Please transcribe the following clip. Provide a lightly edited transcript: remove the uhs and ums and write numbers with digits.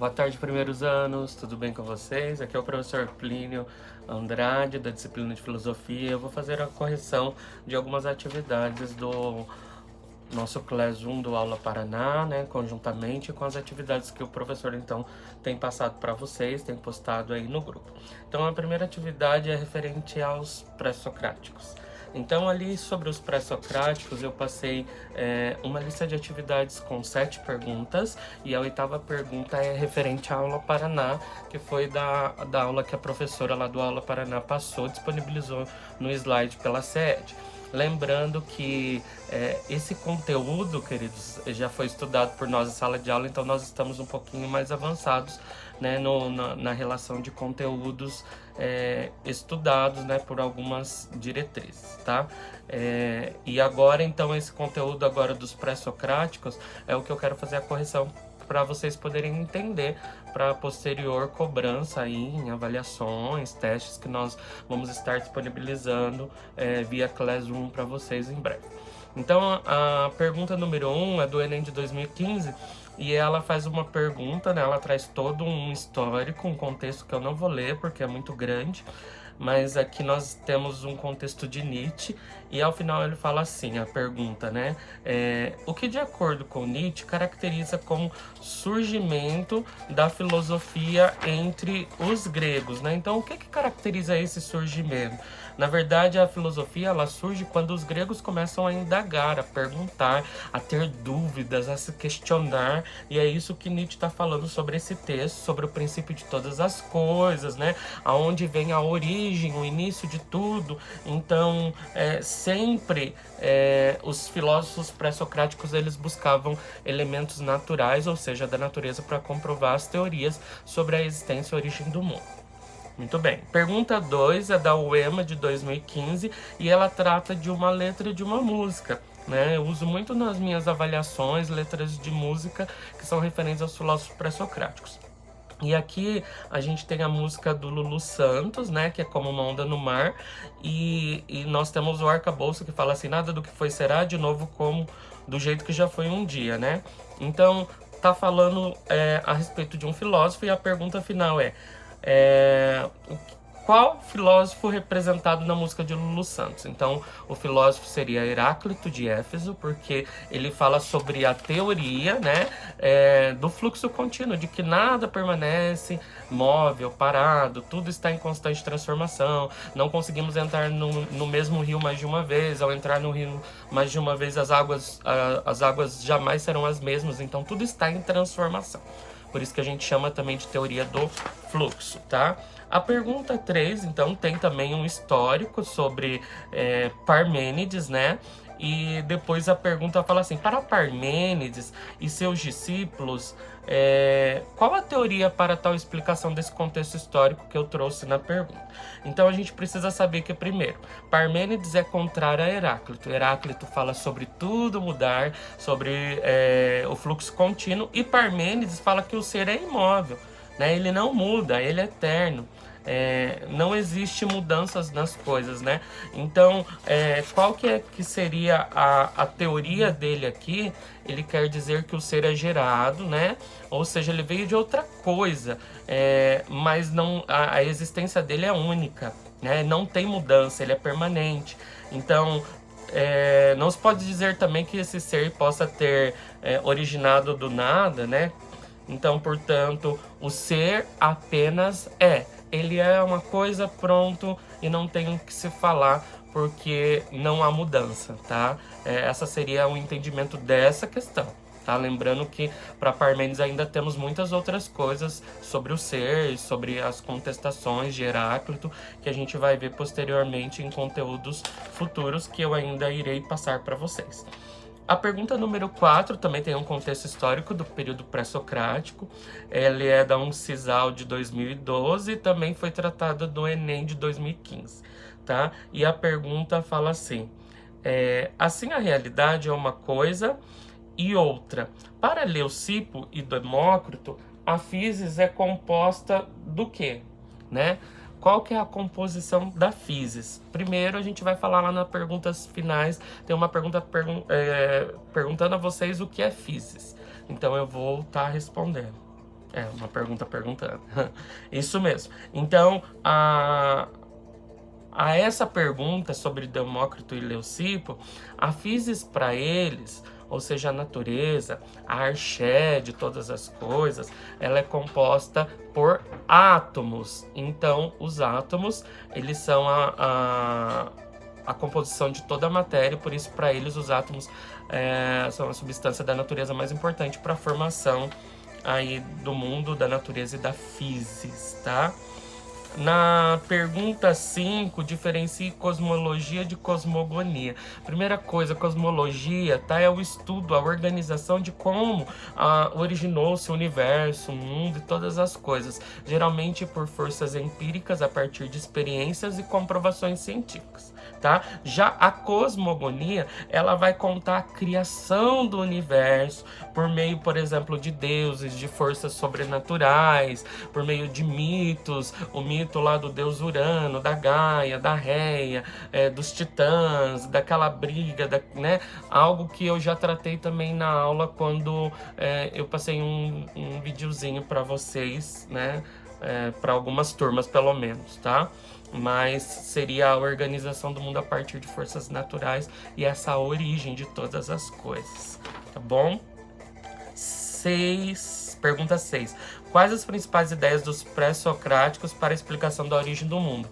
Boa tarde, primeiros anos, tudo bem com vocês? Aqui é o professor Plínio Andrade, da disciplina de Filosofia. Eu vou fazer a correção de algumas atividades do nosso Class 1 do Aula Paraná, né, conjuntamente com as atividades que o professor, então, tem passado para vocês, tem postado aí no grupo. Então, a primeira atividade é referente aos pré-socráticos. Então, ali sobre os pré-socráticos, eu passei uma lista de atividades com 7 perguntas, e a 8ª pergunta é referente à Aula Paraná, que foi da aula que a professora lá do Aula Paraná passou, disponibilizou no slide pela CED. Lembrando que esse conteúdo, queridos, já foi estudado por nós em sala de aula, então nós estamos um pouquinho mais avançados, né, na relação de conteúdos estudados, né, por algumas diretrizes, tá? E agora, então, esse conteúdo agora dos pré-socráticos é o que eu quero fazer a correção para vocês poderem entender para posterior cobrança aí em avaliações, testes que nós vamos estar disponibilizando via Classroom para vocês em breve. Então, a pergunta número 1 é do Enem de 2015 e ela faz uma pergunta, né? Ela traz todo um histórico, um contexto que eu não vou ler porque é muito grande, mas aqui nós temos um contexto de Nietzsche, e ao final ele fala assim, a pergunta, né? O que de acordo com Nietzsche caracteriza como surgimento da filosofia entre os gregos, né? Então, o que caracteriza esse surgimento? Na verdade, a filosofia ela surge quando os gregos começam a indagar, a perguntar, a ter dúvidas, a se questionar, e é isso que Nietzsche está falando sobre esse texto, sobre o princípio de todas as coisas, né? Aonde vem a origem, o início de tudo. Então, sempre os filósofos pré-socráticos eles buscavam elementos naturais, ou seja, da natureza, para comprovar as teorias sobre a existência e a origem do mundo. Muito bem. Pergunta 2 é da UEMA de 2015 e ela trata de uma letra de uma música, né? Eu uso muito nas minhas avaliações letras de música que são referentes aos filósofos pré-socráticos. E aqui a gente tem a música do Lulu Santos, né, que é Como uma Onda no Mar, e nós temos o Arcabouço que fala assim, nada do que foi será, de novo como do jeito que já foi um dia, né? Então, tá falando a respeito de um filósofo, e a pergunta final qual filósofo representado na música de Lulu Santos? Então, o filósofo seria Heráclito de Éfeso, porque ele fala sobre a teoria, né, do fluxo contínuo, de que nada permanece móvel, parado, tudo está em constante transformação, não conseguimos entrar no mesmo rio mais de uma vez, ao entrar no rio mais de uma vez as águas jamais serão as mesmas, então tudo está em transformação. Por isso que a gente chama também de teoria do fluxo, tá? A pergunta 3, então, tem também um histórico sobre Parmênides, né? E depois a pergunta fala assim, para Parmênides e seus discípulos, qual a teoria para tal explicação desse contexto histórico que eu trouxe na pergunta? Então a gente precisa saber que, primeiro, Parmênides é contrário a Heráclito. Heráclito fala sobre tudo mudar, sobre o fluxo contínuo, e Parmênides fala que o ser é imóvel, né? Ele não muda, ele é eterno. Não existe mudanças nas coisas, né? Então, qual que seria a teoria dele aqui? Ele quer dizer que o ser é gerado, né? Ou seja, ele veio de outra coisa, mas não, a existência dele é única, né? Não tem mudança, ele é permanente. Então, não se pode dizer também que esse ser possa ter originado do nada, né? Então, portanto, o ser apenas é. Ele é uma coisa, pronto, e não tem o que se falar, porque não há mudança, tá? Essa seria o entendimento dessa questão, tá? Lembrando que para Parmênides ainda temos muitas outras coisas sobre o ser, sobre as contestações de Heráclito, que a gente vai ver posteriormente em conteúdos futuros que eu ainda irei passar para vocês. A pergunta número 4 também tem um contexto histórico do período pré-socrático. Ele é da UNCISAL de 2012 e também foi tratada do Enem de 2015, tá? E a pergunta fala assim, assim a realidade é uma coisa e outra. Para Leucipo e Demócrito, a físis é composta do quê, né? Qual que é a composição da físis? Primeiro a gente vai falar lá nas perguntas finais, tem uma pergunta perguntando a vocês o que é físis. Então eu vou estar respondendo. É, uma pergunta perguntando. Isso mesmo. Então, a essa pergunta sobre Demócrito e Leucipo, a physis para eles, ou seja, a natureza, a arché de todas as coisas, ela é composta por átomos. Então, os átomos, eles são a composição de toda a matéria, por isso, para eles, os átomos são a substância da natureza mais importante para a formação aí do mundo, da natureza e da physis, tá? Na pergunta 5, diferencie cosmologia de cosmogonia. Primeira coisa, cosmologia, tá? É o estudo, a organização de como originou-se o universo, o mundo e todas as coisas. Geralmente por forças empíricas, a partir de experiências e comprovações científicas, tá? Já a cosmogonia, ela vai contar a criação do universo por meio, por exemplo, de deuses, de forças sobrenaturais, por meio de mitos, o mito lá do deus Urano, da Gaia, da Reia, dos titãs, daquela briga, né? Algo que eu já tratei também na aula quando eu passei um videozinho para vocês, né? Para algumas turmas, pelo menos, tá? Mas seria a organização do mundo a partir de forças naturais e essa origem de todas as coisas, tá bom? Pergunta 6. Quais as principais ideias dos pré-socráticos para a explicação da origem do mundo?